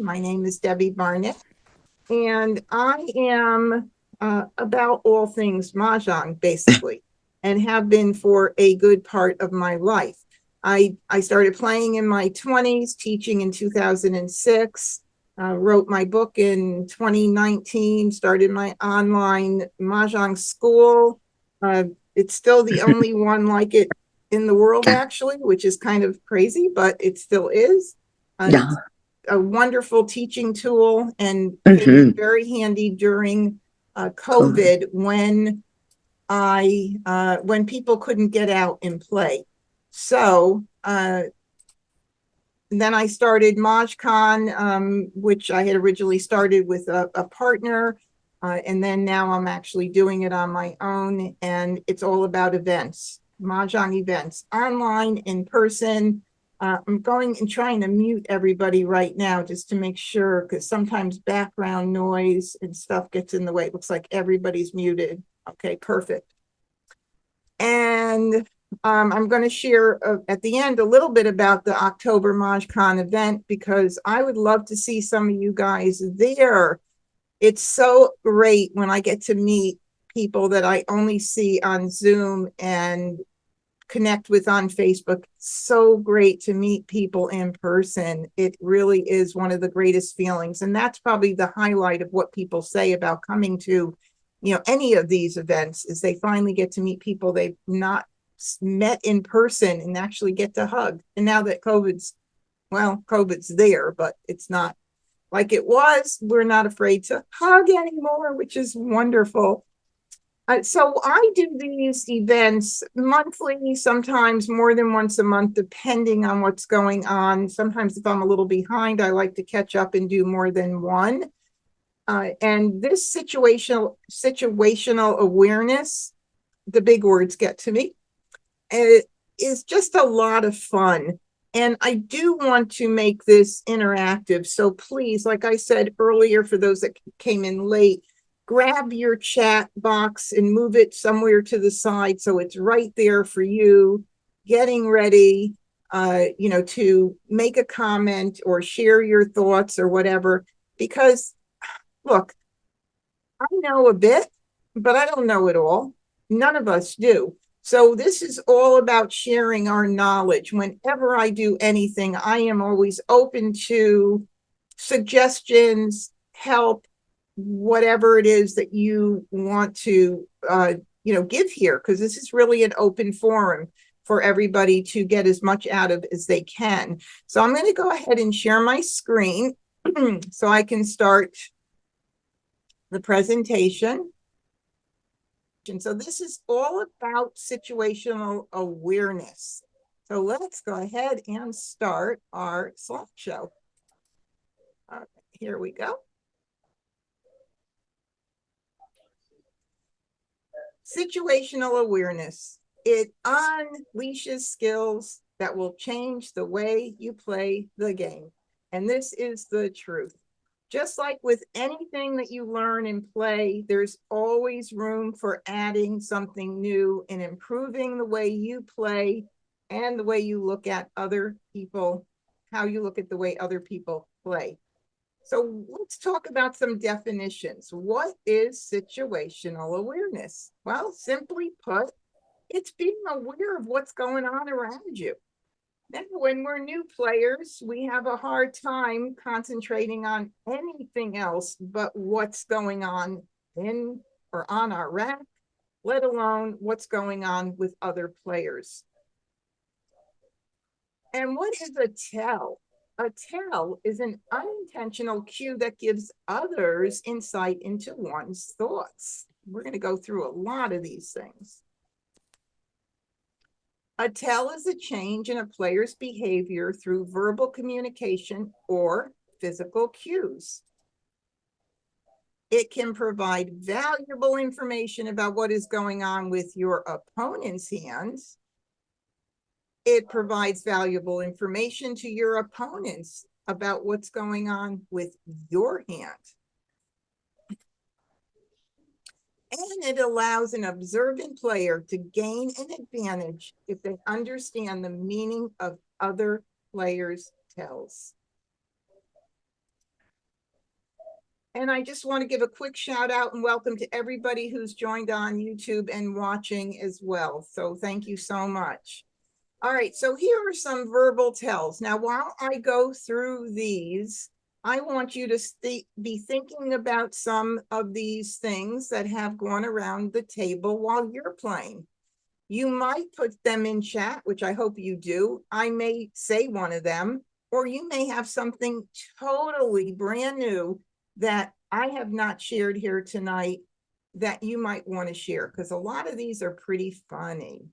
My name is Debbie Barnett, and I am about all things Mahjong, basically, and have been for a good part of my life. I started playing in my 20s, teaching in 2006, wrote my book in 2019, started my online Mahjong school. It's still the only one like it in the world, actually, which is kind of crazy, but it still is. Yeah. A wonderful teaching tool and came in Mm-hmm. very handy during COVID. COVID when people couldn't get out and play. So then I started MahjCon, which I had originally started with a partner. And then now I'm actually doing it on my own. And it's all about events, Mahjong events, online, in person. I'm going and trying to mute everybody right now just to make sure, because sometimes background noise and stuff gets in the way. It looks like everybody's muted. Okay, perfect. And I'm going to share at the end a little bit about the October MahjCon event, because I would love to see some of you guys there. It's so great when I get to meet people that I only see on Zoom and connect with on Facebook. So great to meet people in person. It really is one of the greatest feelings. And that's probably the highlight of what people say about coming to, any of these events, is they finally get to meet people they've not met in person and actually get to hug. And now that COVID's there, but it's not like it was. We're not afraid to hug anymore, which is wonderful. So I do these events monthly, sometimes more than once a month, depending on what's going on. Sometimes if I'm a little behind, I like to catch up and do more than one. And this situational awareness, the big words get to me, it is just a lot of fun. And I do want to make this interactive. So please, like I said earlier, for those that came in late, grab your chat box and move it somewhere to the side so it's right there for you, getting ready, to make a comment or share your thoughts or whatever. Because look, I know a bit, but I don't know it all. None of us do. So this is all about sharing our knowledge. Whenever I do anything, I am always open to suggestions, help, whatever it is that you want to, give here, because this is really an open forum for everybody to get as much out of as they can. So I'm going to go ahead and share my screen so I can start the presentation. And so this is all about situational awareness. So let's go ahead and start our slideshow. Here we go. Situational awareness. It unleashes skills that will change the way you play the game. And this is the truth. Just like with anything that you learn and play, there's always room for adding something new and improving the way you play and the way you look at other people, how you look at the way other people play. So let's talk about some definitions. What is situational awareness? Well, simply put, it's being aware of what's going on around you. Now, when we're new players, we have a hard time concentrating on anything else but what's going on in or on our rack, let alone what's going on with other players. And what is a tell? A tell is an unintentional cue that gives others insight into one's thoughts. We're going to go through a lot of these things. A tell is a change in a player's behavior through verbal communication or physical cues. It can provide valuable information about what is going on with your opponent's hands. It provides valuable information to your opponents about what's going on with your hand. And it allows an observant player to gain an advantage if they understand the meaning of other players' tells. And I just want to give a quick shout out and welcome to everybody who's joined on YouTube and watching as well. So thank you so much. All right, so here are some verbal tells. Now, while I go through these, I want you to be thinking about some of these things that have gone around the table while you're playing. You might put them in chat, which I hope you do. I may say one of them, or you may have something totally brand new that I have not shared here tonight that you might want to share, because a lot of these are pretty funny.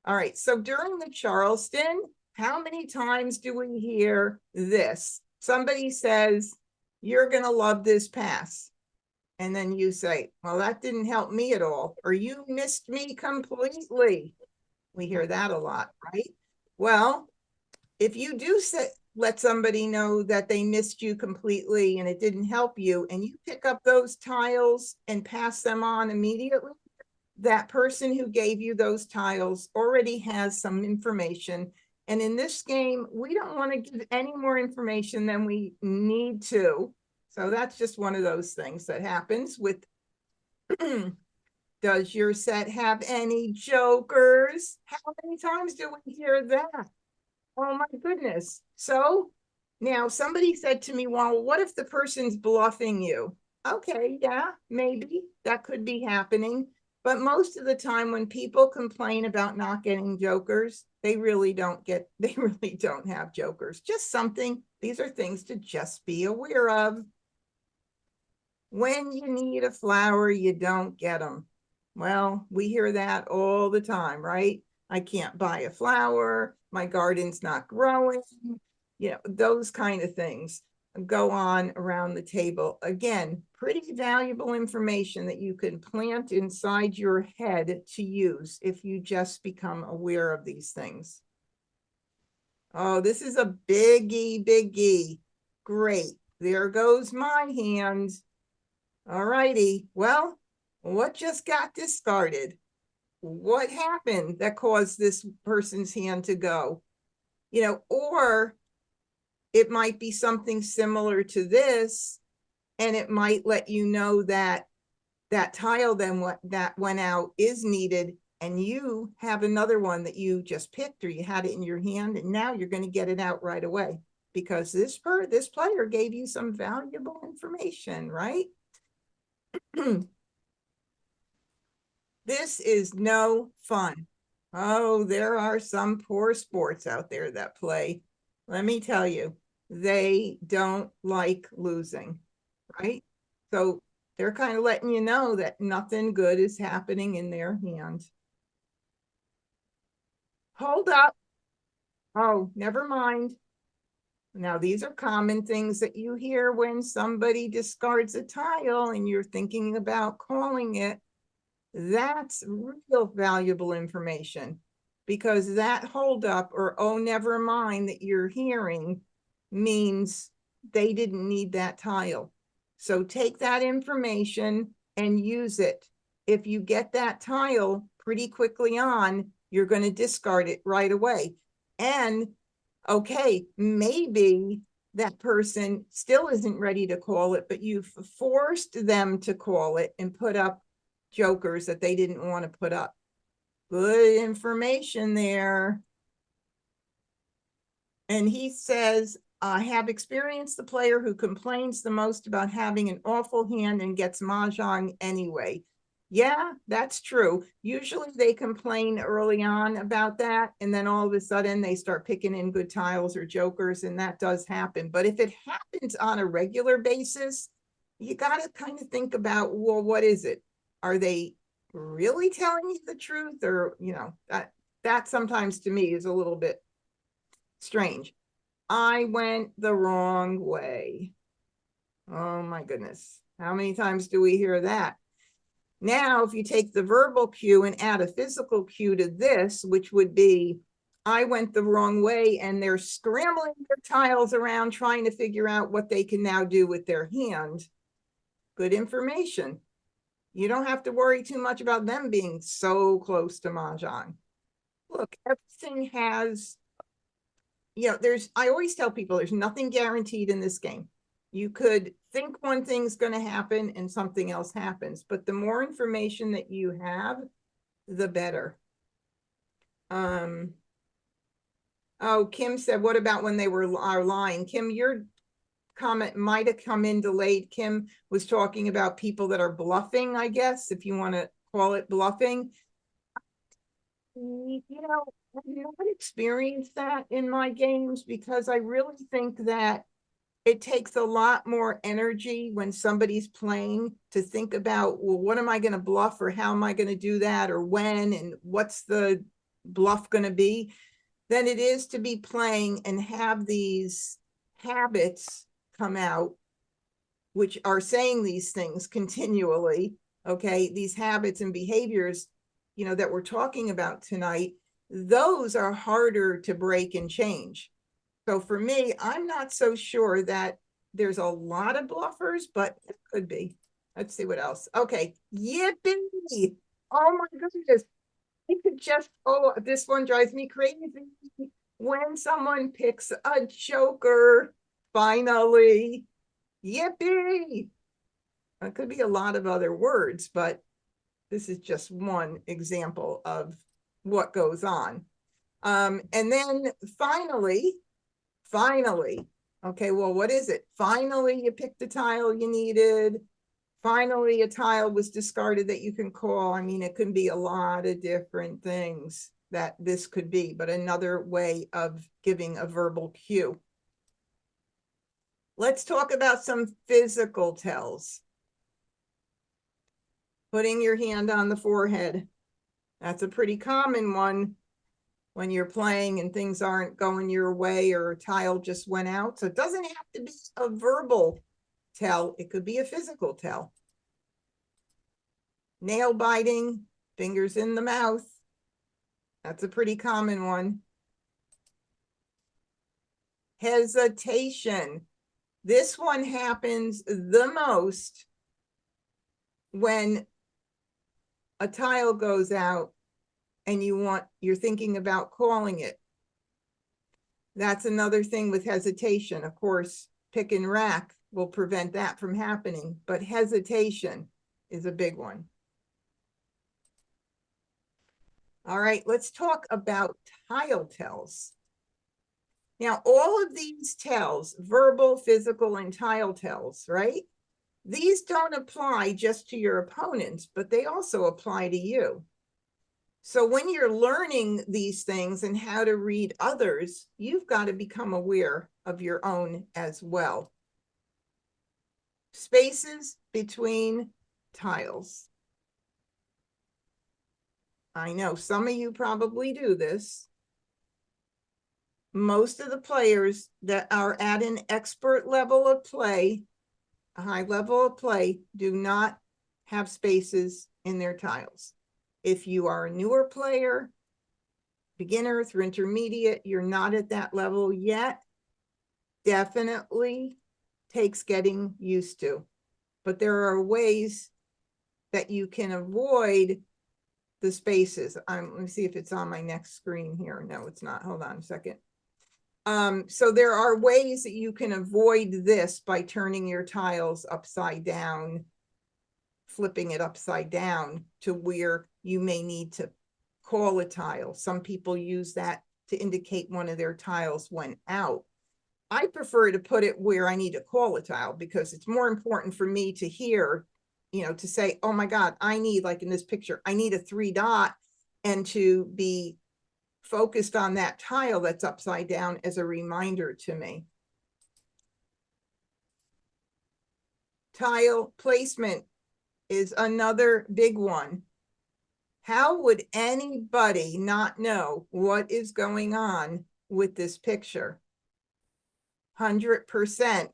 All right, so during the Charleston, how many times do we hear this? Somebody says, "You're going to love this pass." And then you say, "Well, that didn't help me at all," or "You missed me completely." We hear that a lot, right? Well, if you do let somebody know that they missed you completely and it didn't help you, and you pick up those tiles and pass them on immediately, that person who gave you those tiles already has some information. And in this game, we don't want to give any more information than we need to. So that's just one of those things that happens with does your set have any jokers? How many times do we hear that? Oh my goodness. So now somebody said to me, "Well, what if the person's bluffing you?" Okay, yeah, maybe that could be happening. But most of the time when people complain about not getting jokers, they really don't have jokers. Just something, these are things to just be aware of. When you need a flower, you don't get them. Well, we hear that all the time, right? I can't buy a flower. My garden's not growing. You know, those kind of things go on around the table. Again, pretty valuable information that you can plant inside your head to use if you just become aware of these things. Oh, this is a biggie. Great. There goes my hand. All righty. Well, what just got discarded? What happened that caused this person's hand to go? You know, or it might be something similar to this, and it might let you know that that tile then that went out is needed, and you have another one that you just picked or you had it in your hand, and now you're going to get it out right away because this player gave you some valuable information, right? This is no fun. Oh, there are some poor sports out there that play. Let me tell you, they don't like losing, right? So they're kind of letting you know that nothing good is happening in their hand. Hold up. Oh, never mind. Now, these are common things that you hear when somebody discards a tile and you're thinking about calling it. That's real valuable information, because that holdup or "oh, never mind" that you're hearing means they didn't need that tile. So take that information and use it. If you get that tile pretty quickly on, you're going to discard it right away. And okay, maybe that person still isn't ready to call it, but you've forced them to call it and put up jokers that they didn't want to put up. Good information there. And he says, "I have experienced the player who complains the most about having an awful hand and gets Mahjong anyway." Yeah, that's true. Usually they complain early on about that, and then all of a sudden they start picking in good tiles or jokers, and that does happen. But if it happens on a regular basis, you got to kind of think about, well, what is it? Are they really telling you the truth? Or, you know, that sometimes to me is a little bit strange. "I went the wrong way." Oh my goodness. How many times do we hear that? Now, if you take the verbal cue and add a physical cue to this, which would be, "I went the wrong way," and they're scrambling their tiles around trying to figure out what they can now do with their hand. Good information. You don't have to worry too much about them being so close to Mahjong. Look, everything has, you know, I always tell people there's nothing guaranteed in this game. You could think one thing's going to happen and something else happens, but the more information that you have, the better. Oh, Kim said, what about when they are lying? Kim, your comment might have come in delayed. Kim was talking about people that are bluffing, I guess, if you want to call it bluffing. You know, I've not experienced that in my games because I really think that it takes a lot more energy when somebody's playing to think about, well, what am I going to bluff, or how am I going to do that, or when, and what's the bluff going to be, than it is to be playing and have these habits come out, which are saying these things continually. Okay, these habits and behaviors, you know, that we're talking about tonight, those are harder to break and change. So for me, I'm not so sure that there's a lot of bluffers, but it could be. Let's see what else. Okay, yippee! Oh my goodness. I could just, oh, this one drives me crazy. When someone picks a joker, finally, yippee! It could be a lot of other words, but this is just one example of what goes on. And then finally, okay, well, what is it? Finally, you picked the tile you needed. Finally, a tile was discarded that you can call. I mean, it can be a lot of different things that this could be, but another way of giving a verbal cue. Let's talk about some physical tells. Putting your hand on the forehead. That's a pretty common one when you're playing and things aren't going your way, or a tile just went out. So it doesn't have to be a verbal tell. It could be a physical tell. Nail biting, fingers in the mouth. That's a pretty common one. Hesitation. This one happens the most when a tile goes out and you're thinking about calling it. That's another thing with hesitation. Of course, pick and rack will prevent that from happening, but hesitation is a big one. All right, let's talk about tile tells. Now, all of these tells, verbal, physical, and tile tells, right? These don't apply just to your opponents, but they also apply to you. So when you're learning these things and how to read others, you've got to become aware of your own as well. Spaces between tiles. I know some of you probably do this. Most of the players that are at an expert level of play, a high level of play, do not have spaces in their tiles. If you are a newer player, beginner through intermediate, you're not at that level yet, definitely takes getting used to. But there are ways that you can avoid the spaces. Let me see if it's on my next screen here. No, it's not. Hold on a second. So there are ways that you can avoid this by turning your tiles upside down, flipping it upside down to where you may need to call a tile. Some people use that to indicate one of their tiles went out. I prefer to put it where I need to call a tile because it's more important for me to hear, you know, to say, oh my God, I need, like in this picture, I need a 3 dot, and to be focused on that tile that's upside down as a reminder to me. Tile placement is another big one. How would anybody not know what is going on with this picture? 100%.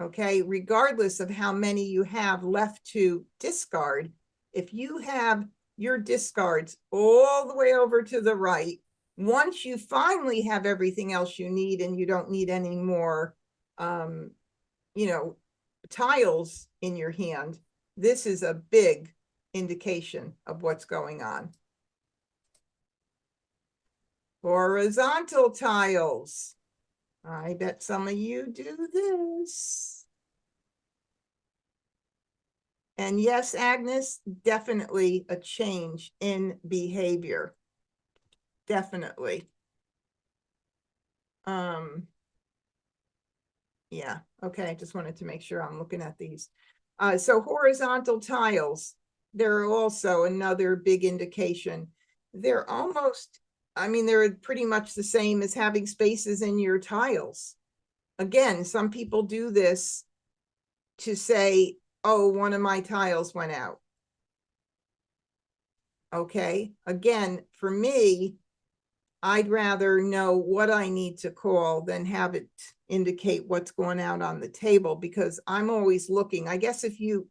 Okay, regardless of how many you have left to discard, if you have your discards all the way over to the right, once you finally have everything else you need and you don't need any more, you know, tiles in your hand, this is a big indication of what's going on. Horizontal tiles. I bet some of you do this. And yes, Agnes, definitely a change in behavior. Definitely. Yeah, okay, I just wanted to make sure I'm looking at these. So horizontal tiles, they're also another big indication. They're almost, I mean, they're pretty much the same as having spaces in your tiles. Again, some people do this to say, oh, one of my tiles went out. Okay, again, for me, I'd rather know what I need to call than have it indicate what's going out on the table, because I'm always looking. I guess if you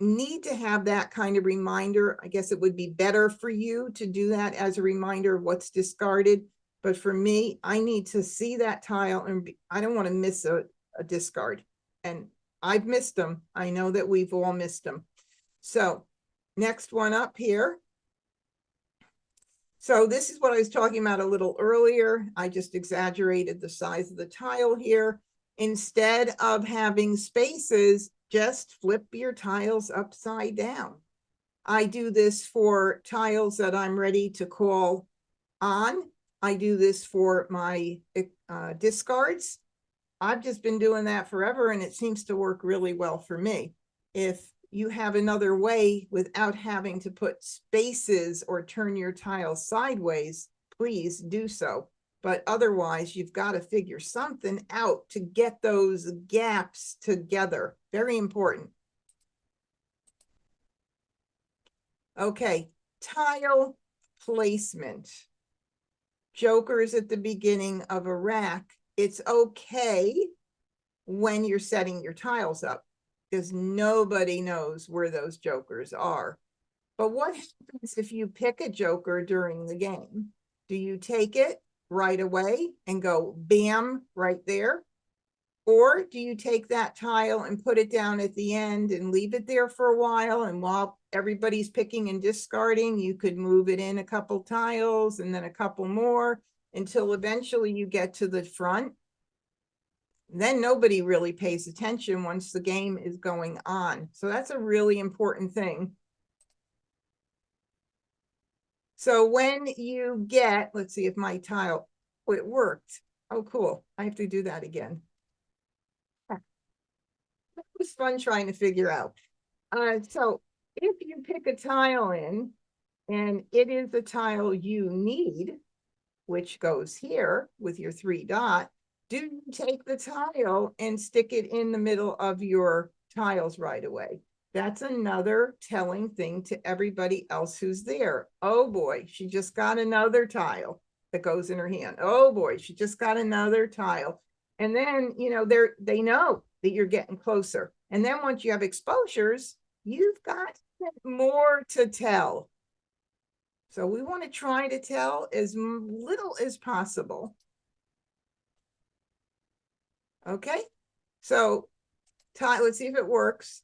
need to have that kind of reminder, I guess it would be better for you to do that as a reminder of what's discarded. But for me, I need to see that tile, and I don't want to miss a discard. And I've missed them. I know that we've all missed them. So next one up here. So this is what I was talking about a little earlier. I just exaggerated the size of the tile here. Instead of having spaces, just flip your tiles upside down. I do this for tiles that I'm ready to call on. I do this for my discards. I've just been doing that forever, and it seems to work really well for me. If you have another way without having to put spaces or turn your tiles sideways, please do so. But otherwise, you've got to figure something out to get those gaps together. Very important. Okay, tile placement. Jokers at the beginning of a rack. It's okay when you're setting your tiles up, because nobody knows where those jokers are. But what happens if you pick a joker during the game? Do you take it right away and go bam right there? Or do you take that tile and put it down at the end and leave it there for a while? And while everybody's picking and discarding, you could move it in a couple tiles and then a couple more until eventually you get to the front. Then nobody really pays attention once the game is going on. So that's a really important thing. So when you get, let's see if my tile, oh, it worked. Oh, cool. I have to do that again. It was fun trying to figure out. So if you pick a tile in and it is the tile you need, which goes here with your 3 dot, do you take the tile and stick it in the middle of your tiles right away? That's another telling thing to everybody else who's there. Oh boy, she just got another tile that goes in her hand. Oh boy, she just got another tile. And then, you know, they know that you're getting closer. And then once you have exposures, you've got more to tell. So we want to try to tell as little as possible. Okay, so let's see if it works.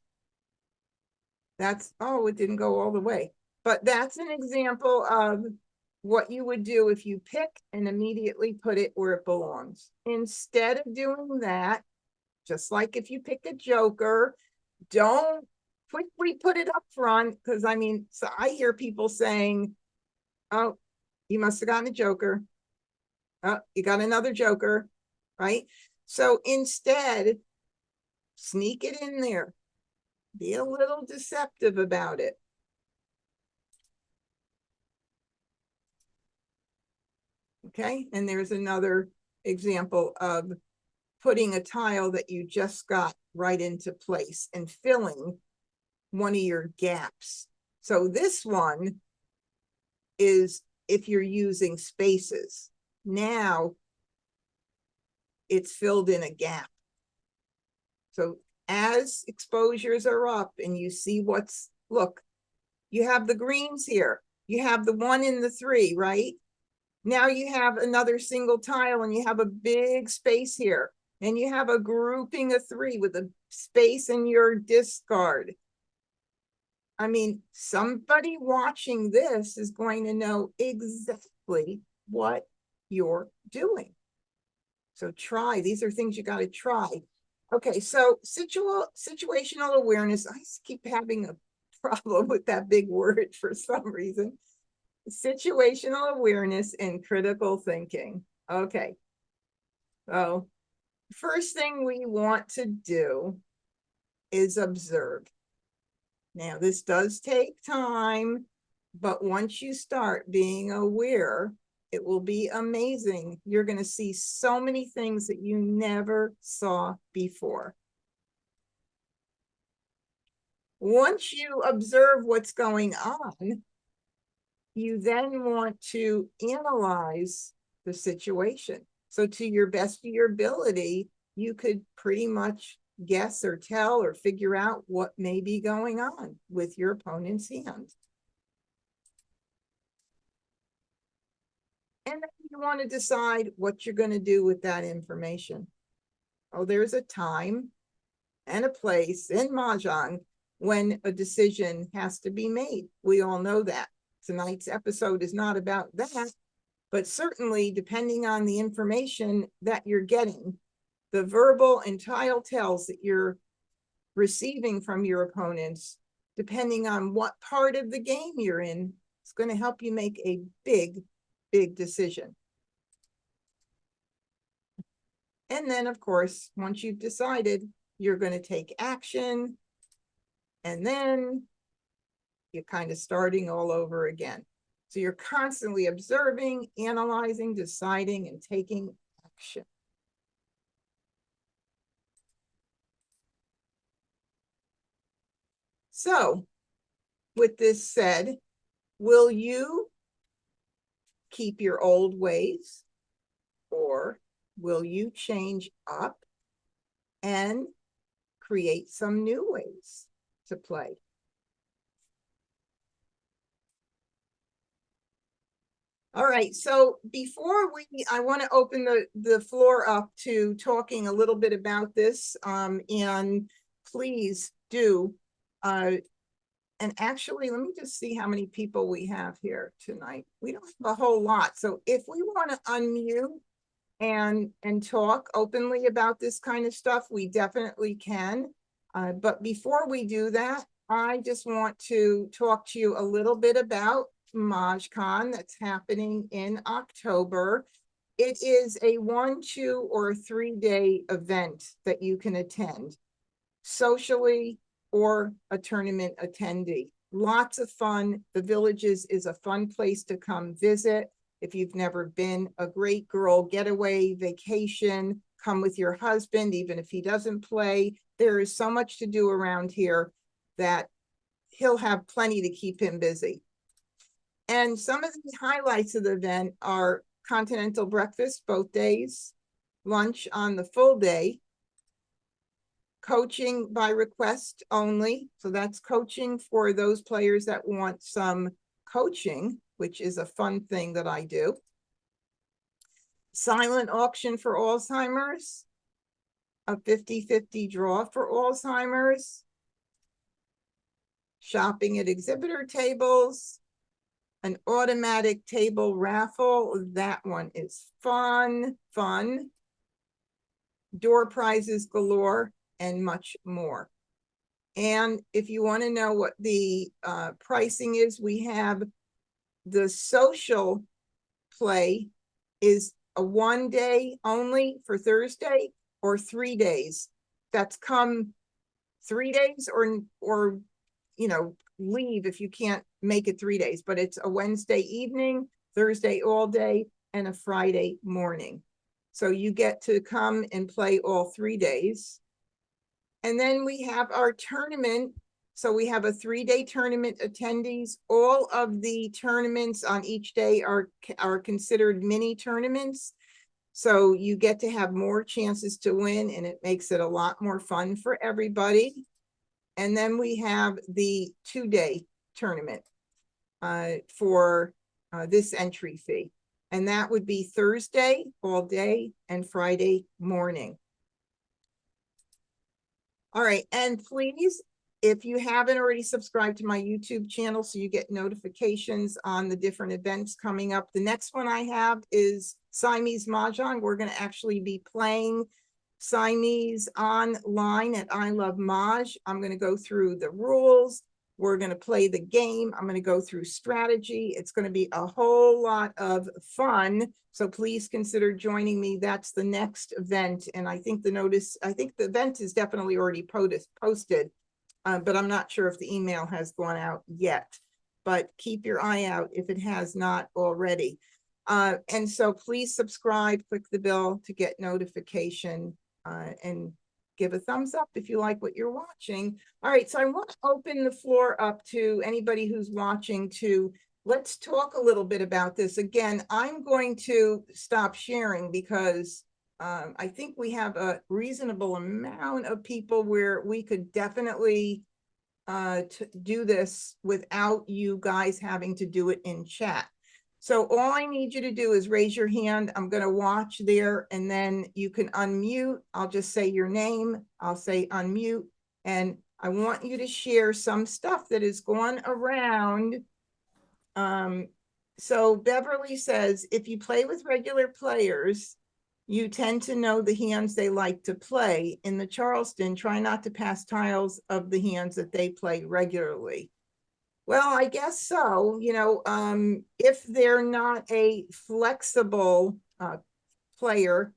That's, oh, it didn't go all the way. But that's an example of what you would do if you pick and immediately put it where it belongs. Instead of doing that, just like if you pick a joker, don't quickly put it up front, because I mean, so I hear people saying, oh, you must have gotten a joker. Oh, you got another joker, right? So instead, sneak it in there. Be a little deceptive about it. Okay, and there's another example of putting a tile that you just got right into place and filling one of your gaps. So this one is if you're using spaces. Now it's filled in a gap. So as exposures are up and you see what's, look, you have the greens here. You have the 1 and the 3, right? Now you have another single tile and you have a big space here. And you have a grouping of 3 with a space in your discard. I mean, somebody watching this is going to know exactly what you're doing. So try. These are things you got to try. Okay, so situational awareness. I keep having a problem with that big word for some reason. Situational awareness and critical thinking. Okay. So first thing we want to do is observe. Now, this does take time, but once you start being aware, it will be amazing. You're going to see so many things that you never saw before. Once you observe what's going on, you then want to analyze the situation. So to your best of your ability, you could pretty much guess or tell or figure out what may be going on with your opponent's hand. And then you want to decide what you're going to do with that information. Oh, there's a time and a place in Mahjong when a decision has to be made. We all know that. Tonight's episode is not about that, but certainly depending on the information that you're getting, the verbal and tile tells that you're receiving from your opponents, depending on what part of the game you're in, it's going to help you make a big, big decision. And then, of course, once you've decided, you're going to take action, and then you're kind of starting all over again. So you're constantly observing, analyzing, deciding, and taking action. So, with this said, will you keep your old ways, or will you change up and create some new ways to play? All right, so before I want to open the floor up to talking a little bit about this, and please do, and actually, let me just see how many people we have here tonight. We don't have a whole lot, so if we want to unmute and talk openly about this kind of stuff, we definitely can. But before we do that, I just want to talk to you a little bit about MahjCon that's happening in October. It is a 1, 2, or 3-day event that you can attend socially or a tournament attendee. Lots of fun. The Villages is a fun place to come visit. If you've never been, a great girl getaway vacation, come with your husband, even if he doesn't play. There is so much to do around here that he'll have plenty to keep him busy. And some of the highlights of the event are continental breakfast both days, lunch on the full day, coaching by request only. So that's coaching for those players that want some coaching, which is a fun thing that I do. Silent auction for Alzheimer's, a 50-50 draw for Alzheimer's, shopping at exhibitor tables, an automatic table raffle. That one is fun. Door prizes galore, and much more. And if you want to know what the pricing is, we have the social play is a 1 day only for Thursday, or 3 days. That's come 3 days, or leave if you can't make it 3 days, but it's a Wednesday evening, Thursday all day, and a Friday morning. So you get to come and play all 3 days. And then we have our tournament. So we have a 3-day tournament attendees. All of the tournaments on each day are considered mini tournaments. So you get to have more chances to win, and it makes it a lot more fun for everybody. And then we have the 2-day tournament for this entry fee. And that would be Thursday all day and Friday morning. All right, and please if you haven't already subscribed to my YouTube channel so you get notifications on the different events coming up. The next one I have is Siamese Mahjong. We're going to actually be playing Siamese online at I Love Maj. I'm going to go through the rules. We're going to play the game. I'm going to go through strategy. It's going to be a whole lot of fun. So please consider joining me. That's the next event. And I think the event is definitely already posted, but I'm not sure if the email has gone out yet. But keep your eye out if it has not already. And so please subscribe, click the bell to get notification, and give a thumbs up if you like what you're watching. All right, so I want to open the floor up to anybody who's watching let's talk a little bit about this. Again, I'm going to stop sharing because I think we have a reasonable amount of people where we could definitely do this without you guys having to do it in chat. So all I need you to do is raise your hand. I'm going to watch there, and then you can unmute. I'll just say your name. I'll say unmute. And I want you to share some stuff that is going around. So Beverly says, if you play with regular players, you tend to know the hands they like to play. In the Charleston, try not to pass tiles of the hands that they play regularly. Well, I guess so. If they're not a flexible player,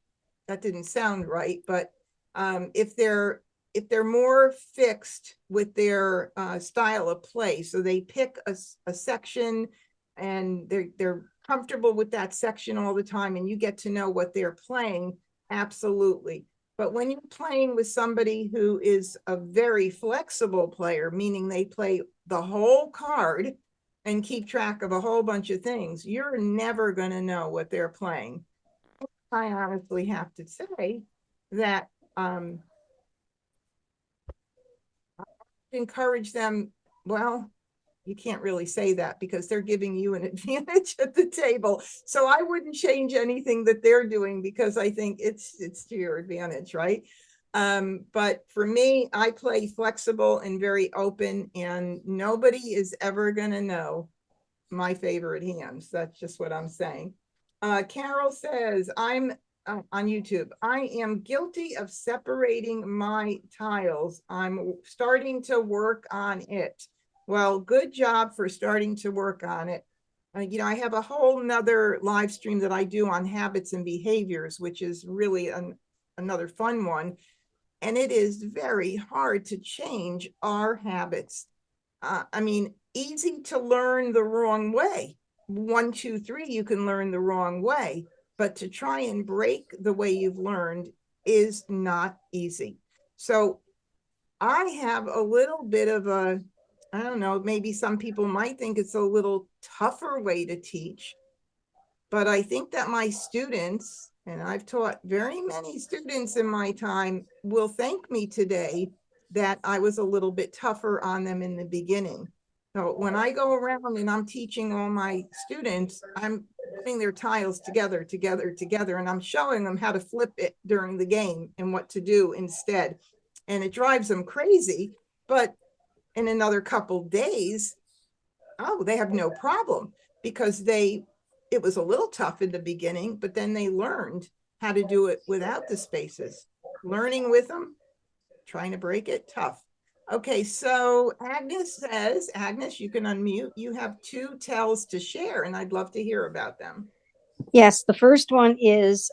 that didn't sound right, but if they're more fixed with their style of play, so they pick a section and they're comfortable with that section all the time, and you get to know what they're playing, absolutely. But when you're playing with somebody who is a very flexible player, meaning they play the whole card and keep track of a whole bunch of things, you're never going to know what they're playing. I honestly have to say that encourage them. Well, you can't really say that because they're giving you an advantage at the table. So I wouldn't change anything that they're doing because I think it's to your advantage, right? But for me, I play flexible and very open, and nobody is ever going to know my favorite hands. That's just what I'm saying. Carol says, I'm on YouTube. I am guilty of separating my tiles. I'm starting to work on it. Well, good job for starting to work on it. I have a whole nother live stream that I do on habits and behaviors, which is really another fun one. And it is very hard to change our habits. Easy to learn the wrong way. 1, 2, 3, you can learn the wrong way, but to try and break the way you've learned is not easy. So I have a little bit of I don't know, maybe some people might think it's a little tougher way to teach, but I think that my students, and I've taught very many students in my time, will thank me today that I was a little bit tougher on them in the beginning. So when I go around and I'm teaching all my students, I'm putting their tiles together, and I'm showing them how to flip it during the game and what to do instead. And it drives them crazy, but in another couple days, they have no problem because it was a little tough in the beginning, but then they learned how to do it without the spaces. Learning with them, trying to break it, tough. Okay, so Agnes says, Agnes, you can unmute. You have 2 tells to share, and I'd love to hear about them. Yes, the first one is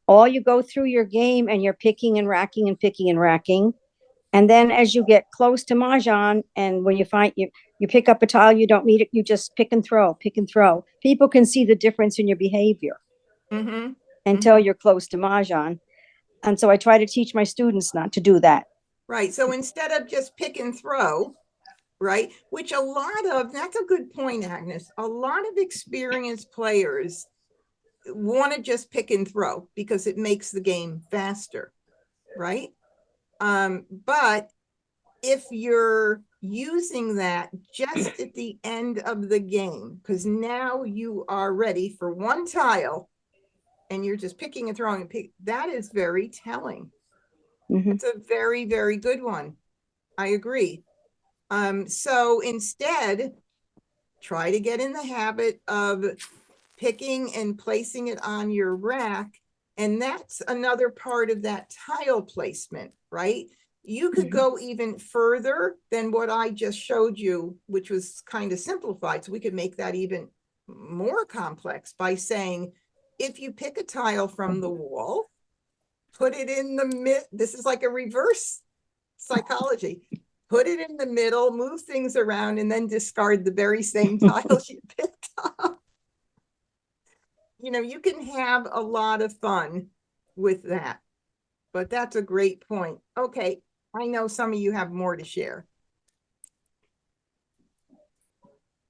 all you go through your game and you're picking and racking and picking and racking. And then as you get close to Mahjong, and when you find you pick up a tile, you don't need it, you just pick and throw, pick and throw. People can see the difference in your behavior until you're close to Mahjong. And so I try to teach my students not to do that. Right. So instead of just pick and throw, right, which that's a good point, Agnes. A lot of experienced players want to just pick and throw because it makes the game faster, right? But if you're using that just at the end of the game, because now you are ready for one tile and you're just picking and throwing and that is very telling. It's a very, very good one. I agree. So instead, try to get in the habit of picking and placing it on your rack. And that's another part of that tile placement, right? You could go even further than what I just showed you, which was kind of simplified. So we could make that even more complex by saying, if you pick a tile from the wall, put it in the mid. This is like a reverse psychology. Put it in the middle, move things around, and then discard the very same tiles you picked up. You know, you can have a lot of fun with that, but that's a great point. Okay, I know some of you have more to share.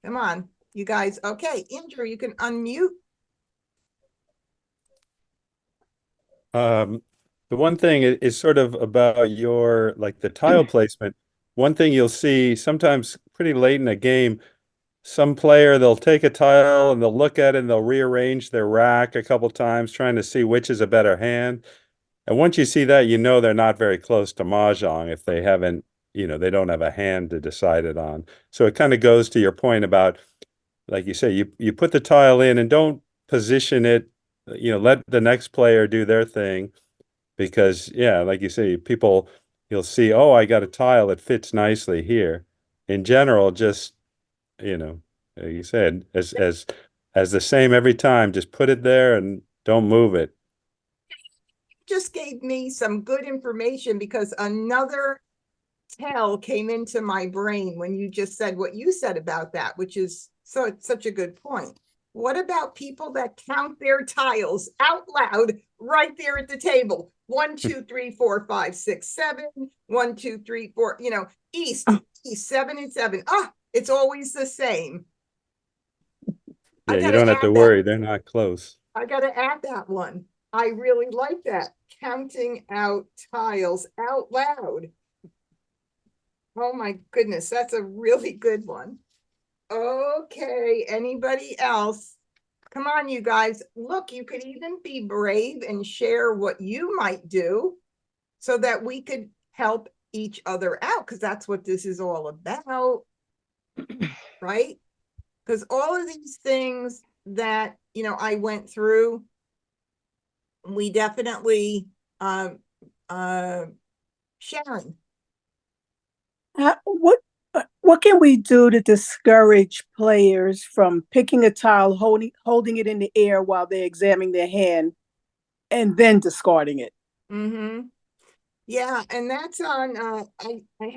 Come on, you guys. Okay, Andrew, you can unmute. The one thing is sort of about your like the tile placement. One thing you'll see sometimes pretty late in a game, some player they'll take a tile and they'll look at it and they'll rearrange their rack a couple times trying to see which is a better hand. And once you see that, you know they're not very close to Mahjong if they haven't, they don't have a hand to decide it on. So it kind of goes to your point about, like you say, you put the tile in and don't position it, let the next player do their thing because yeah, like you say, you'll see, oh, I got a tile that fits nicely here. In general, just, like you said, as the same every time, just put it there and don't move it. Just gave me some good information because another tell came into my brain when you just said what you said about that, which is such a good point. What about people that count their tiles out loud right there at the table? 1, 2, 3, 4, 5, 6, 7. 1, 2, 3, 4. East, 7 and 7. Ah, it's always the same. Yeah, you don't have to worry. They're not close. I got to add that one. I really like that. Counting out tiles out loud. Oh my goodness, that's a really good one. Okay, anybody else? Come on, you guys. Look, you could even be brave and share what you might do so that we could help each other out, because that's what this is all about, right? Because all of these things that, I went through, we definitely, Sharon. What can we do to discourage players from picking a tile, holding it in the air while they're examining their hand, and then discarding it? Mm-hmm. Yeah, and that's on, I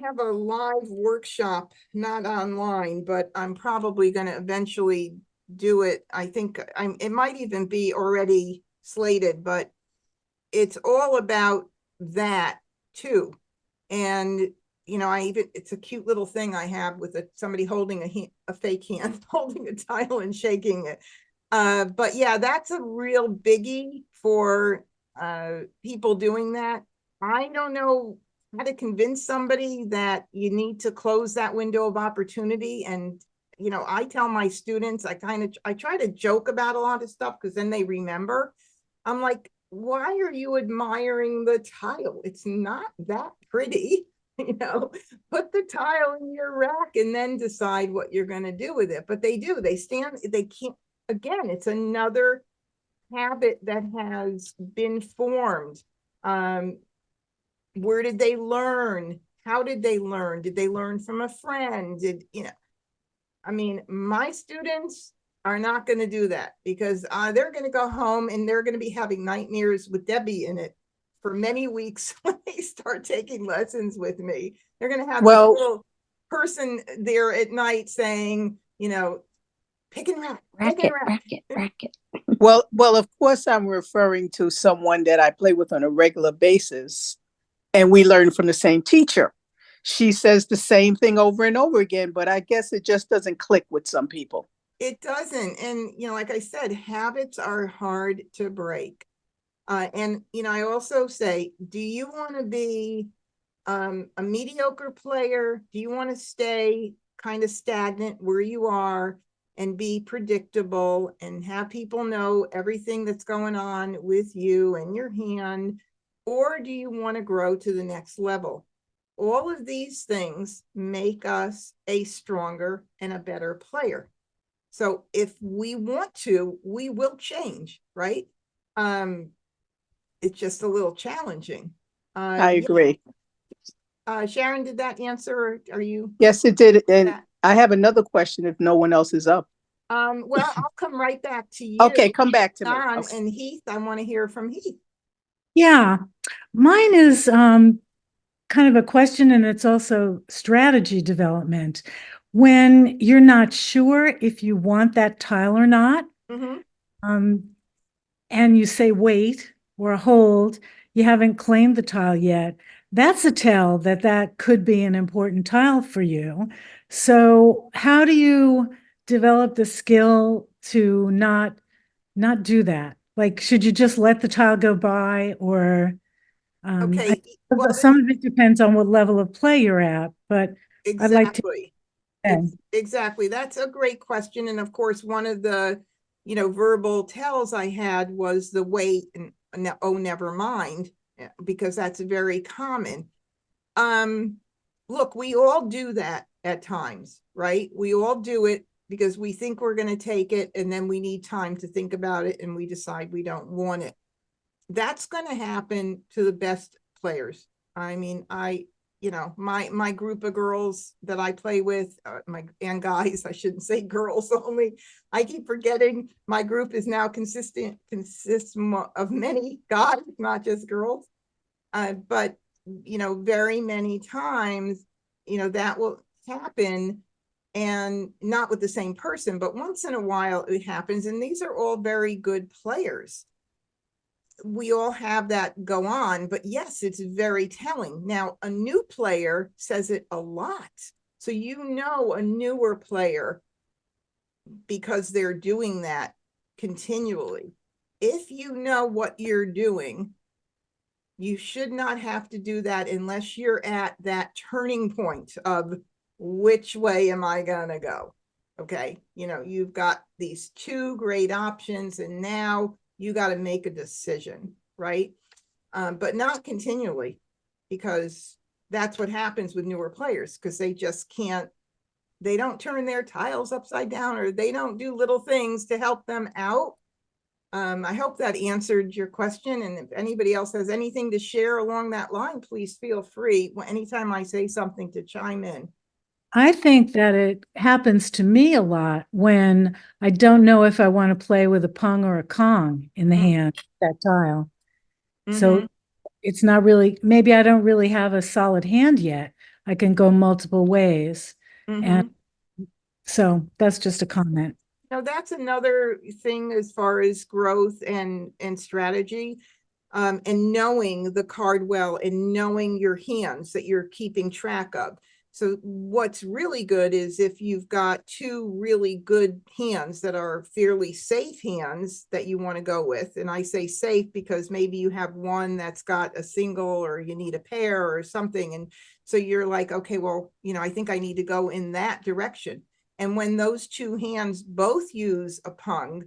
have a live workshop, not online, but I'm probably going to eventually do it. I think it might even be already slated, but it's all about that too. And, it's a cute little thing I have with somebody holding a fake hand, holding a tile and shaking it. But yeah, that's a real biggie for people doing that. I don't know how to convince somebody that you need to close that window of opportunity. And, I tell my students, I try to joke about a lot of stuff because then they remember. I'm like, why are you admiring the tile? It's not that pretty. Put the tile in your rack and then decide what you're going to do with it. But they do, they can't, again, it's another habit that has been formed. Where did they learn? How did they learn? Did they learn from a friend? My students are not going to do that because they're going to go home and they're going to be having nightmares with Debbie in it for many weeks when they start taking lessons with me. They're going to have this little person there at night saying, pick and rack, racket. Well, of course, I'm referring to someone that I play with on a regular basis, and we learn from the same teacher. She says the same thing over and over again, but I guess it just doesn't click with some people. It doesn't. And, like I said, habits are hard to break. And, I also say, do you want to be a mediocre player? Do you want to stay kind of stagnant where you are and be predictable and have people know everything that's going on with you and your hand? Or do you want to grow to the next level? all of these things make us a stronger and a better player. So if we want to, we will change, right? It's just a little challenging. I Yeah. agree. Sharon, did that answer? Or are you? Yes, it did. And that? I have another question if no one else is up. Well, I'll come right back to you. Okay, come back to me. Don Okay. and Heath, I want to hear from Heath. Yeah, mine is kind of a question, and it's also strategy development. When you're not sure if you want that tile or not, Mhm. and you say wait or hold, you haven't claimed the tile yet. That's a tell that that could be an important tile for you. So how do you develop the skill to not do that? Like, should you just let the tile go by, or Okay, well, some of it depends on what level of play you're at, but I'd like to. exactly. Exactly. That's a great question. And of course, one of the, verbal tells I had was the wait and oh, never mind, because that's very common. Look, we all do that at times, right? We all do it because we think we're going to take it, and then we need time to think about it, and we decide we don't want it. That's going to happen to the best players. I mean, my group of girls that I play with, and guys, I shouldn't say girls only. I keep forgetting my group is now consists of many guys, not just girls. But very many times, that will happen, and not with the same person, but once in a while it happens. And these are all very good players. We all have that go on, but yes, it's very telling. Now, a new player says it a lot. So, a newer player because they're doing that continually. If you know what you're doing, you should not have to do that unless you're at that turning point of which way am I going to go? Okay. You've got these two great options, and now you got to make a decision, right? But not continually, because that's what happens with newer players, because they just can't, they don't turn their tiles upside down, or they don't do little things to help them out. I hope that answered your question. And if anybody else has anything to share along that line, please feel free anytime I say something to chime in. I think that it happens to me a lot when I don't know if I want to play with a pung or a kong in the hand, that tile. So it's not really, maybe I don't really have a solid hand yet. I can go multiple ways. And so that's just a comment. Now, that's another thing as far as growth and strategy, and knowing the card well, and knowing your hands that you're keeping track of. So what's really good is if you've got two really good hands that are fairly safe hands that you want to go with. And I say safe because maybe you have one that's got a single, or you need a pair or something. And so you're like, okay, well, I think I need to go in that direction. And when those two hands both use a pung,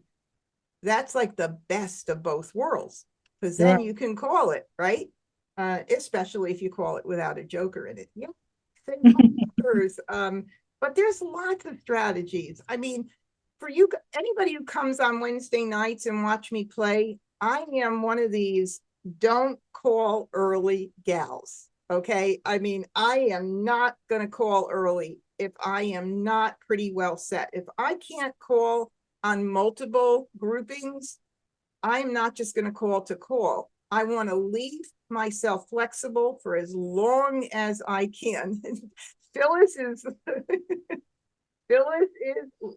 that's like the best of both worlds, because then you can call it, right? Especially if you call it without a joker in it. Yeah. But there's lots of strategies. I mean, for you, anybody who comes on Wednesday nights and watch me play, I am one of these don't call early gals. Okay. I mean, I am not going to call early if I am not pretty well set. If I can't call on multiple groupings, I'm not just going to call to call. I want to leave myself flexible for as long as I can. Phyllis is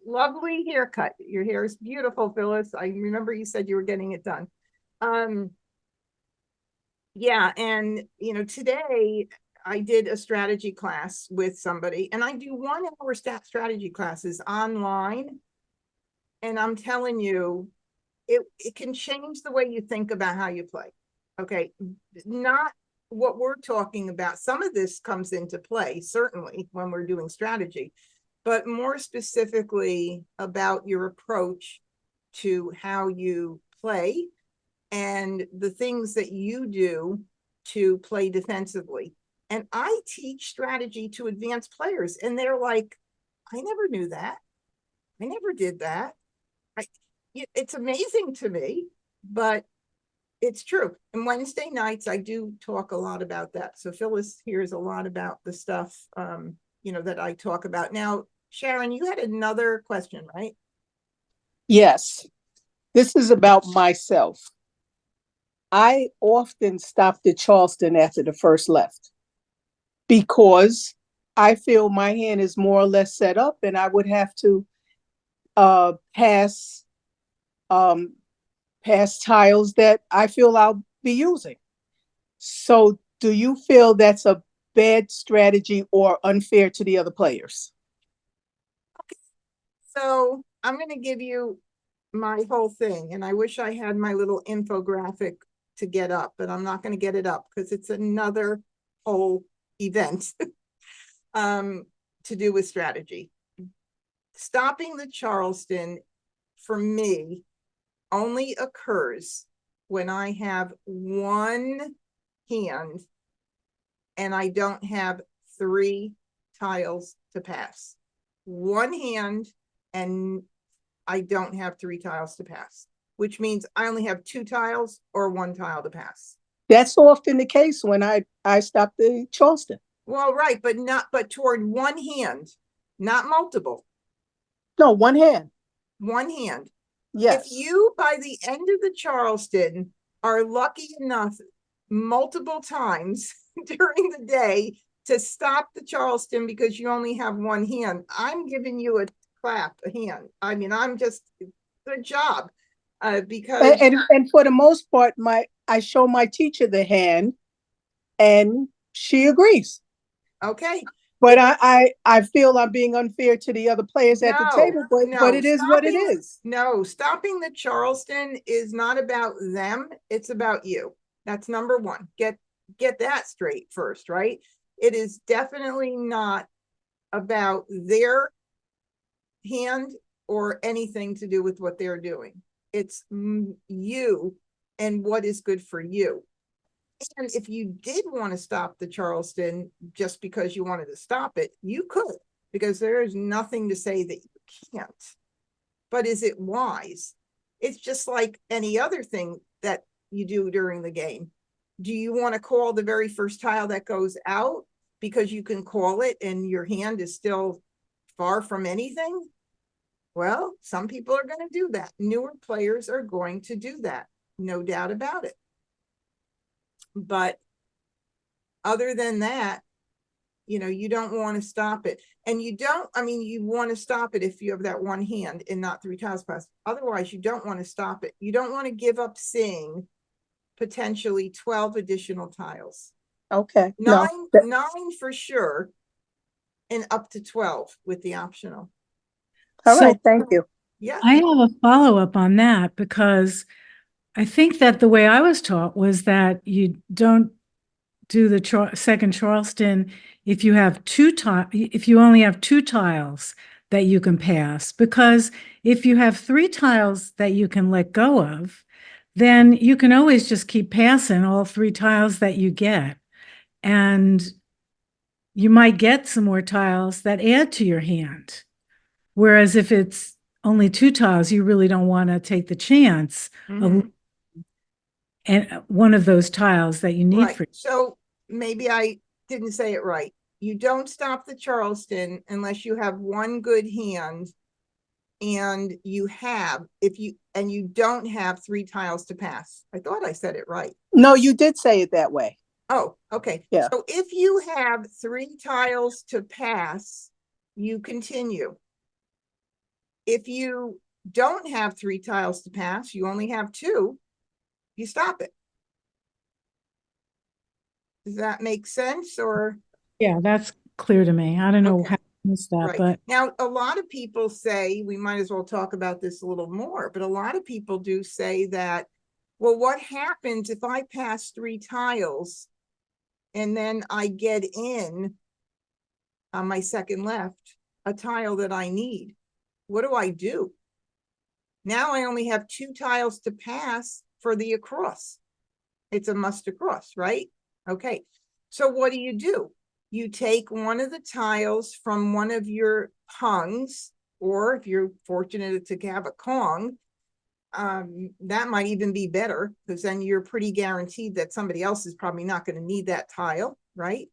lovely haircut. Your hair is beautiful, Phyllis. I remember you said you were getting it done. Yeah, and today I did a strategy class with somebody, and I do 1 hour strategy classes online. And I'm telling you, it can change the way you think about how you play. Okay. Not what we're talking about. Some of this comes into play, certainly, when we're doing strategy, but more specifically about your approach to how you play and the things that you do to play defensively. And I teach strategy to advanced players, and they're like, I never knew that. I never did that. It's amazing to me, but it's true. And Wednesday nights, I do talk a lot about that. So Phyllis hears a lot about the stuff, that I talk about. Now, Sharon, you had another question, right? Yes. This is about myself. I often stopped at Charleston after the first left because I feel my hand is more or less set up and I would have to pass tiles that I feel I'll be using. So do you feel that's a bad strategy or unfair to the other players? So I'm going to give you my whole thing, and I wish I had my little infographic to get up, but I'm not going to get it up because it's another whole event to do with strategy. Stopping the Charleston for me only occurs when I have one hand and I don't have 3 tiles to pass. One hand and I don't have 3 tiles to pass, which means I only have 2 tiles or 1 tile to pass. That's often the case when I stopped the Charleston. Well, right, but toward one hand, not multiple. No, one hand. One hand. Yes. If you, by the end of the Charleston, are lucky enough multiple times during the day to stop the Charleston because you only have one hand, I'm giving you a clap, a hand. I mean, I'm just, good job. Because and for the most part, I show my teacher the hand and she agrees. okay. But I feel I'm being unfair to the other players at the table, but it is what it is. No, stopping the Charleston is not about them. It's about you. That's number one. Get that straight first, right? It is definitely not about their hand or anything to do with what they're doing. It's you and what is good for you. And if you did want to stop the Charleston just because you wanted to stop it, you could, because there is nothing to say that you can't. But is it wise? It's just like any other thing that you do during the game. Do you want to call the very first tile that goes out because you can call it and your hand is still far from anything? Well, some people are going to do that. Newer players are going to do that. No doubt about it. But other than that, you don't want to stop it. And you want to stop it if you have that one hand and not 3 tiles passed. Otherwise, you don't want to stop it. You don't want to give up seeing potentially 12 additional tiles. Okay. Nine No. for sure, and up to 12 with the optional. All right. Thank you. Yeah. I have a follow-up on that because I think that the way I was taught was that you don't do the second Charleston if you have if you only have 2 tiles that you can pass, because if you have 3 tiles that you can let go of, then you can always just keep passing all 3 tiles that you get. And you might get some more tiles that add to your hand. Whereas if it's only 2 tiles, you really don't want to take the chance of and one of those tiles that you need Right. for. So maybe I didn't say it right. You don't stop the Charleston unless you have one good hand and you don't have 3 tiles to pass. I thought I said it right. No, you did say it that way. Oh, okay. Yeah. So if you have 3 tiles to pass, you continue. If you don't have 3 tiles to pass, you only have 2, you stop it. Does that make sense? Or Yeah, that's clear to me. I don't know okay. how to miss that, Right. but Now, a lot of people say, we might as well talk about this a little more, but a lot of people do say that, well, what happens if I pass 3 tiles and then I get in on my second left a tile that I need? What do I do? Now I only have 2 tiles to pass for the across. It's a must across, right? Okay. So what do? You take one of the tiles from one of your hungs, or if you're fortunate to have a Kong, that might even be better, because then you're pretty guaranteed that somebody else is probably not going to need that tile, right?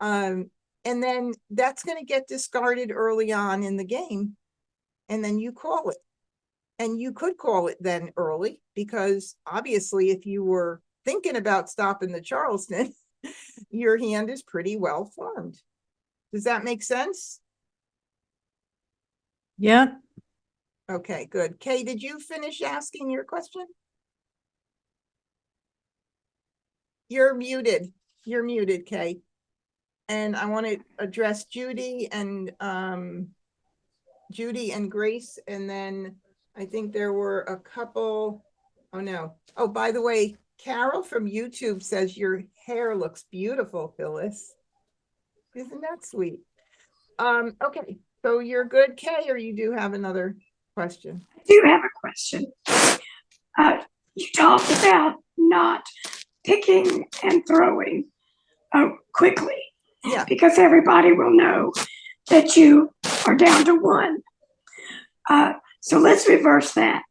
And then that's going to get discarded early on in the game, and then you call it. And you could call it then early, because obviously if you were thinking about stopping the Charleston, your hand is pretty well formed. Does that make sense? Yep. Okay, good. Kay, did you finish asking your question? You're muted. You're muted, Kay. And I want to address Judy and Grace, and then I think there were a couple. Oh no. Oh, by the way, Carol from YouTube says your hair looks beautiful, Phyllis. Isn't that sweet? Okay, so you're good, Kay, or you do have another question? I do have a question. You talked about not picking and throwing quickly. Yeah. Because everybody will know that you are down to one. So let's reverse that.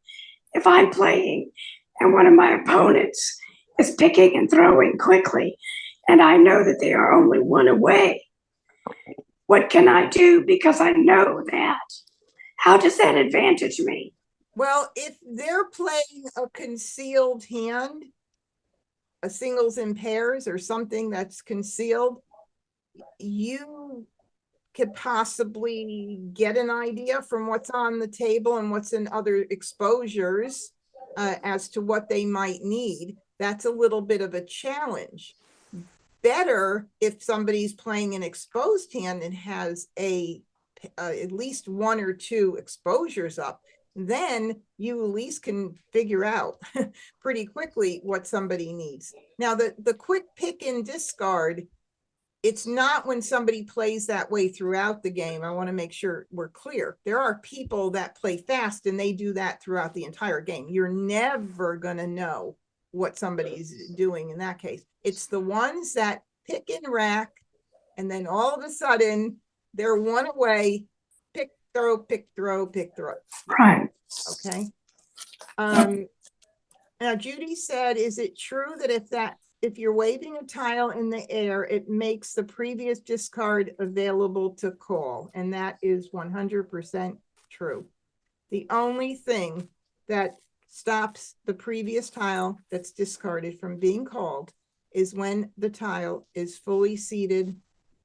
If I'm playing and one of my opponents is picking and throwing quickly, and I know that they are only one away, what can I do because I know that? How does that advantage me? Well, if they're playing a concealed hand, a singles and pairs or something that's concealed, you could possibly get an idea from what's on the table and what's in other exposures as to what they might need. That's a little bit of a challenge. Better if somebody's playing an exposed hand and has at least one or two exposures up, then you at least can figure out pretty quickly what somebody needs. Now, the quick pick and discard, it's not when somebody plays that way throughout the game. I want to make sure we're clear. There are people that play fast and they do that throughout the entire game. You're never going to know what somebody's doing in that case. It's the ones that pick and rack, and then all of a sudden they're one away, pick, throw, pick, throw, pick, throw. Right. Okay. Now Judy said, is it true that if you're waving a tile in the air, it makes the previous discard available to call? And that is 100% true. The only thing that stops the previous tile that's discarded from being called is when the tile is fully seated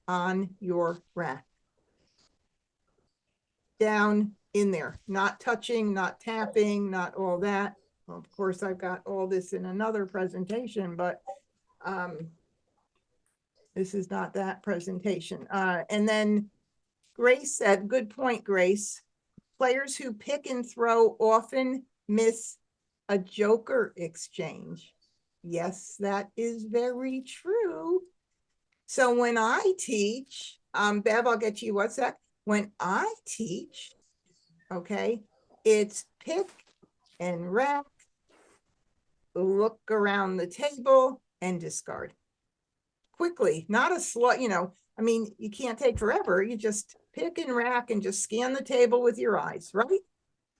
on your rack. Down in there, not touching, not tapping, not all that. Well, of course, I've got all this in another presentation, but this is not that presentation. And then Grace said, good point, Grace. Players who pick and throw often miss a joker exchange. Yes, that is very true. So when I teach, Bev, I'll get you what's that? When I teach, okay, it's pick and rack, look around the table and discard. Quickly, not a slow, I mean, you can't take forever. You just pick and rack and just scan the table with your eyes, right?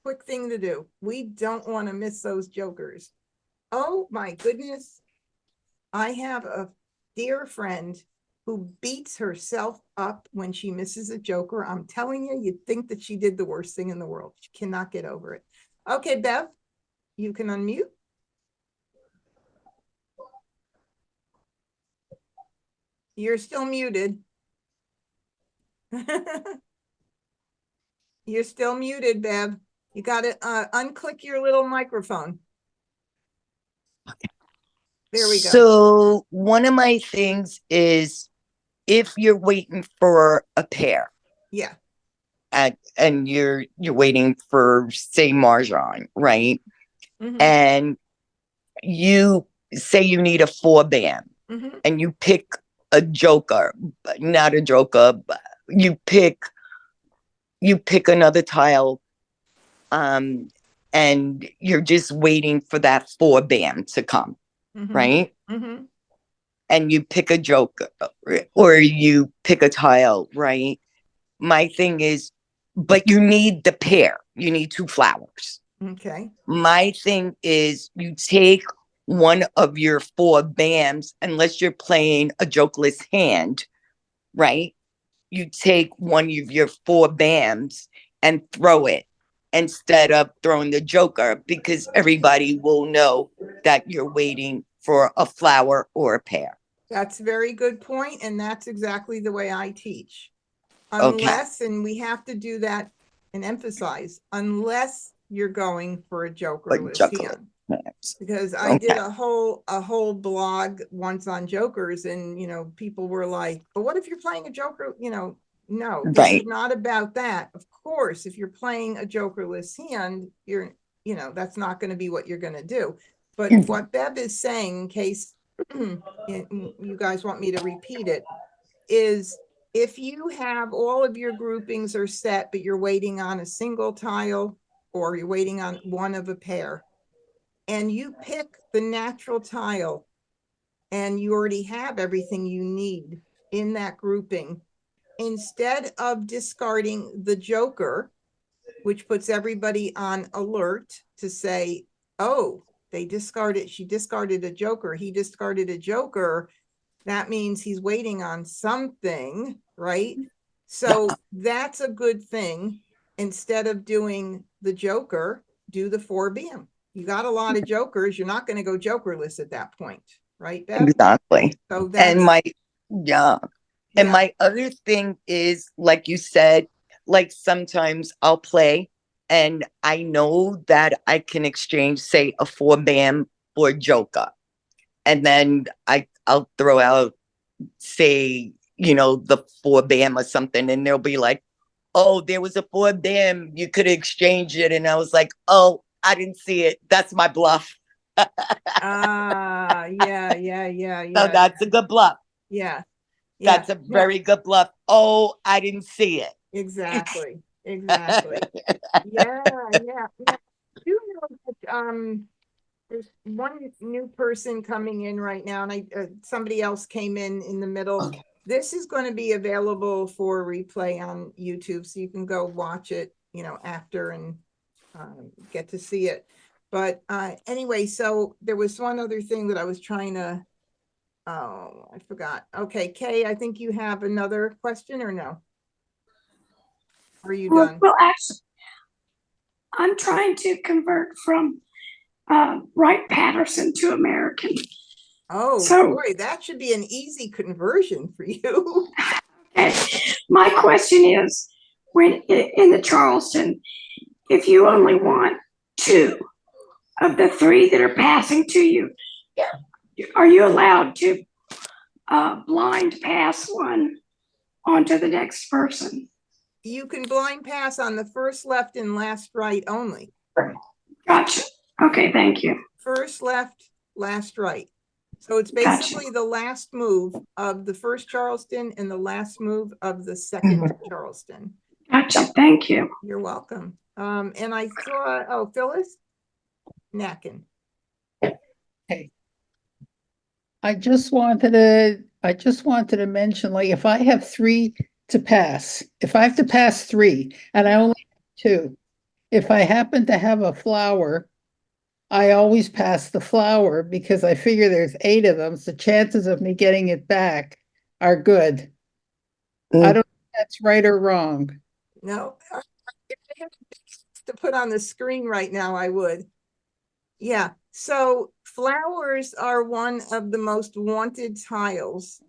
Quick thing to do. We don't want to miss those jokers. Oh my goodness. I have a dear friend who beats herself up when she misses a joker. I'm telling you, you'd think that she did the worst thing in the world. She cannot get over it. Okay, Bev, you can unmute. You're still muted. You're still muted, Bev. You got to unclick your little microphone. There we go. So one of my things is if you're waiting for a pair. Yeah. And you're waiting for, say, Mahjong, right? Mm-hmm. And you say you need a 4-band, Mm-hmm. and you pick a joker, but not a joker, but you pick another tile, and you're just waiting for that 4-band to come, Mm-hmm. right? Mm-hmm. and you pick a joker or you pick a tile, right? My thing is, but you need the pair. You need 2 flowers. Okay. My thing is you take one of your 4 bams, unless you're playing a jokerless hand, right? You take one of your 4 bams and throw it instead of throwing the joker, because everybody will know that you're waiting for a flower or a pair. That's a very good point, and that's exactly the way I teach. Okay. Unless, and we have to do that and emphasize, unless you're going for a jokerless jokerless. hand. Because I did Okay. a whole blog once on jokers, and people were like, but what if you're playing a joker? No, Right. it's not about that. Of course, if you're playing a jokerless hand, that's not going to be what you're going to do. But what Bev is saying, in case you guys want me to repeat it, is if you have all of your groupings are set, but you're waiting on a single tile or you're waiting on one of a pair, and you pick the natural tile and you already have everything you need in that grouping, instead of discarding the joker, which puts everybody on alert to say, oh, she discarded a joker, he discarded a joker, that means he's waiting on something, right? So that's a good thing. Instead of doing the joker, do the 4 bam. You got a lot of jokers, you're not going to go jokerless at that point, right, Bev? Exactly. So that's, And my other thing is, like you said, like sometimes I'll play and I know that I can exchange, say, a 4 bam for a joker. And then I'll throw out, say, the 4 bam or something, and they'll be like, oh, there was a 4 bam, you could exchange it. And I was like, oh, I didn't see it. That's my bluff. yeah. So that's a good bluff. Yeah. That's a very good bluff. Oh, I didn't see it. Exactly. Yeah. You know that, there's one new person coming in right now, and somebody else came in the middle. Okay. This is going to be available for replay on YouTube, so you can go watch it, after and get to see it. But anyway, so there was one other thing that I was trying to. Oh, I forgot. Okay, Kay, I think you have another question, or no? Are you done? Well, actually, I'm trying to convert from Wright Patterson to American. Oh, So, boy, that should be an easy conversion for you. okay. My question is, when in the Charleston, if you only want 2 of the 3 that are passing to you, are you allowed to blind pass one onto the next person? You can blind pass on the first left and last right only. Gotcha. Okay, thank you. First left, last right. So it's basically the last move of the first Charleston and the last move of the second Charleston. Gotcha. Thank you. You're welcome. And I saw, Phyllis Nacken. Hey, I just wanted to mention, like, if I have 3 to pass, if I have to pass 3 and I only have 2, if I happen to have a flower, I always pass the flower because I figure there's 8 of them, so chances of me getting it back are good. I don't know if that's right or wrong. No, if I have to put on the screen right now, I would. Yeah, so flowers are one of the most wanted tiles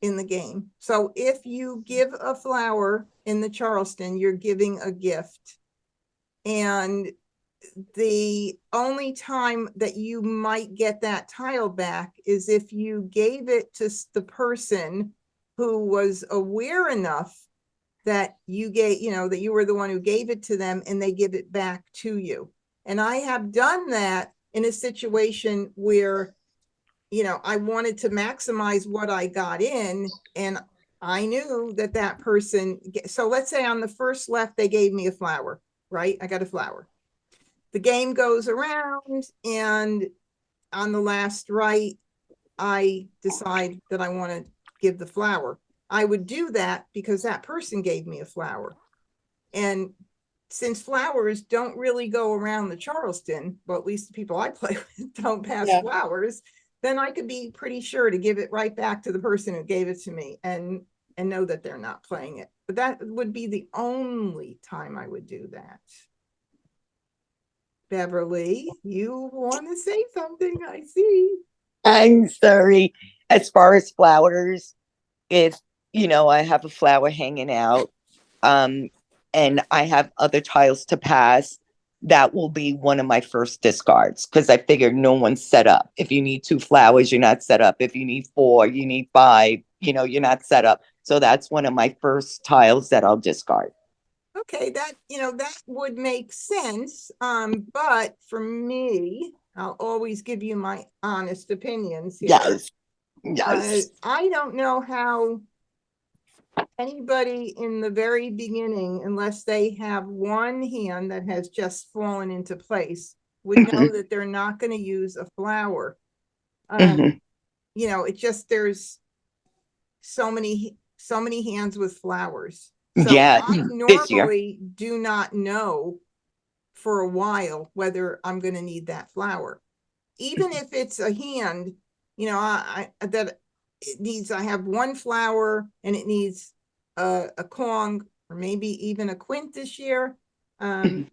in the game. So if you give a flower in the Charleston, you're giving a gift. And the only time that you might get that tile back is if you gave it to the person who was aware enough that you gave, that you were the one who gave it to them, and they give it back to you. And I have done that in a situation where, I wanted to maximize what I got in, and I knew that person, so let's say on the first left, they gave me a flower, right? I got a flower. The game goes around, and on the last right, I decide that I want to give the flower. I would do that because that person gave me a flower. And since flowers don't really go around the Charleston, well, at least the people I play with don't pass flowers, then I could be pretty sure to give it right back to the person who gave it to me and know that they're not playing it. But that would be the only time I would do that. Beverly, you want to say something? I see. I'm sorry. As far as flowers, if I have a flower hanging out, and I have other tiles to pass, that will be one of my first discards because I figured no one's set up. If you need 2 flowers, you're not set up. If you need 4, you need 5, you're not set up. So that's one of my first tiles that I'll discard. Okay, that would make sense. But for me, I'll always give you my honest opinions here. Yes. I don't know how anybody in the very beginning, unless they have one hand that has just fallen into place, would know that they're not going to use a flower. It just, there's so many hands with flowers. So I normally do not know for a while whether I'm going to need that flower. Even if it's a hand, I have one flower and it needs a Kong or maybe even a quint this year. I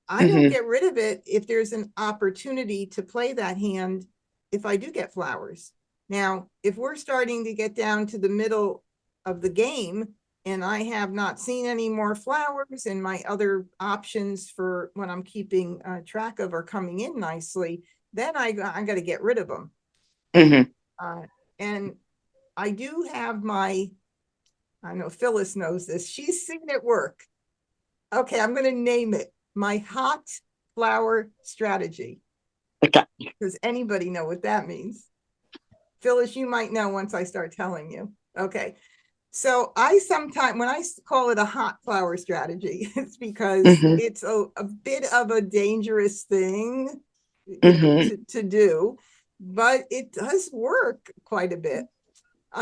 don't get rid of it if there's an opportunity to play that hand if I do get flowers. Now, if we're starting to get down to the middle of the game and I have not seen any more flowers and my other options for what I'm keeping track of are coming in nicely, then I got to get rid of them. And I do have I know Phyllis knows this. She's seen it work. Okay, I'm going to name it my hot flower strategy. Okay. Does anybody know what that means? Phyllis, you might know once I start telling you. Okay. So I sometimes, when I call it a hot flower strategy, it's because it's a bit of a dangerous thing to do, but it does work quite a bit.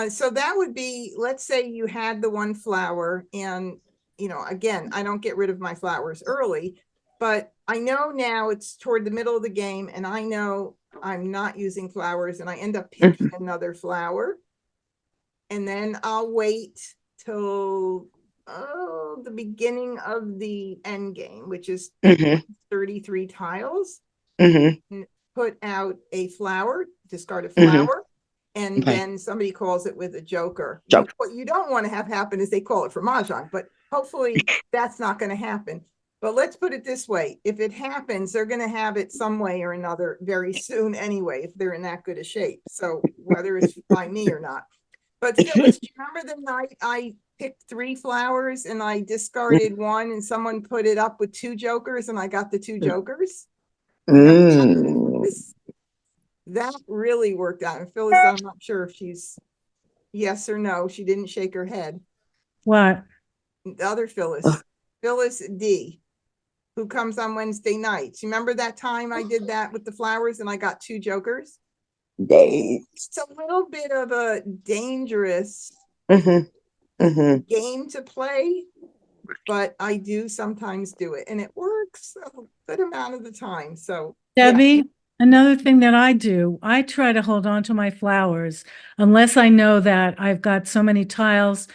So that would be, let's say you had the one flower and, again, I don't get rid of my flowers early, but I know now it's toward the middle of the game and I know I'm not using flowers and I end up picking another flower. And then I'll wait till the beginning of the end game, which is 33 tiles. And put out a flower, discard a flower, and then somebody calls it with a joker. What you don't want to have happen is they call it for Mahjong, but hopefully that's not going to happen. But let's put it this way. If it happens, they're going to have it some way or another very soon anyway, if they're in that good a shape. So whether it's by me or not. But Phyllis, do you remember the night I picked 3 flowers and I discarded one and someone put it up with 2 jokers and I got the 2 jokers? That really worked out. And Phyllis, I'm not sure if she's yes or no. She didn't shake her head. What? The other Phyllis, Phyllis D, who comes on Wednesday nights. You remember that time I did that with the flowers and I got 2 jokers? It's a little bit of a dangerous game to play, but I do sometimes do it and it works a good amount of the time. So Debbie, another thing that I do, I try to hold on to my flowers unless I know that I've got so many tiles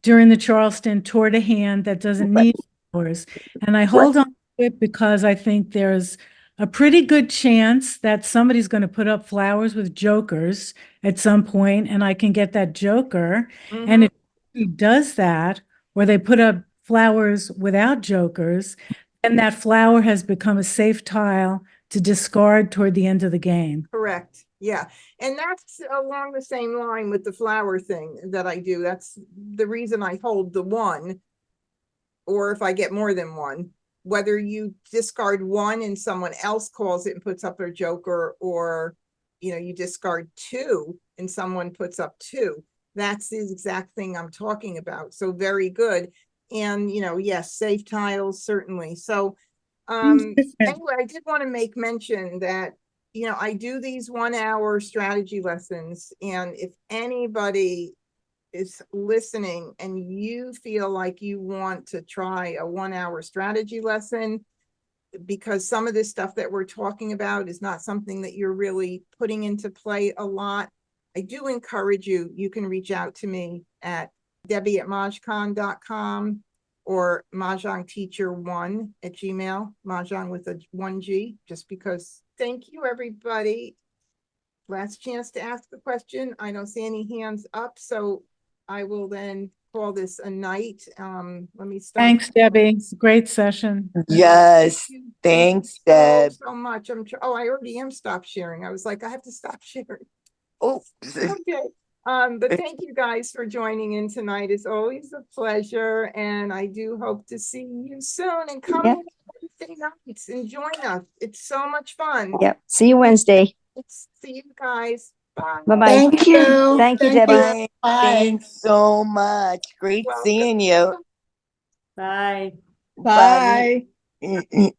during the Charleston toward a hand that doesn't need flowers. And I hold on to it because I think there's a pretty good chance that somebody's going to put up flowers with jokers at some point and I can get that joker. And if he does that, or they put up flowers without jokers, then that flower has become a safe tile to discard toward the end of the game. Correct. Yeah. And that's along the same line with the flower thing that I do. That's the reason I hold the one, or if I get more than one, whether you discard one and someone else calls it and puts up their joker, or, you discard 2 and someone puts up 2. That's the exact thing I'm talking about. So very good. And, yes, safe tiles, certainly. So, anyway, I did want to make mention that I do these 1 hour strategy lessons, and if anybody is listening and you feel like you want to try a 1 hour strategy lesson, because some of this stuff that we're talking about is not something that you're really putting into play a lot, I do encourage you, you can reach out to me at debbie@mahjcon.com or mahjongteacher1@gmail, mahjong with a 1G, just because. Thank you, everybody. Last chance to ask the question. I don't see any hands up, so I will then call this a night. Let me stop. Thanks, Debbie. It's a great session. Yes. Thank you. Thanks, Thank you Deb. so much. I already am stopped sharing. I was like, I have to stop sharing. Oh, Okay. But thank you guys for joining in tonight. It's always a pleasure, and I do hope to see you soon. And come Yeah. in Wednesday nights and join us. It's so much fun. Yep. See you Wednesday. See you guys. Bye. Bye-bye. Thank you. Thank you, Debbie. bye. Thanks so much. Great Welcome. seeing you. Bye. Bye. Bye.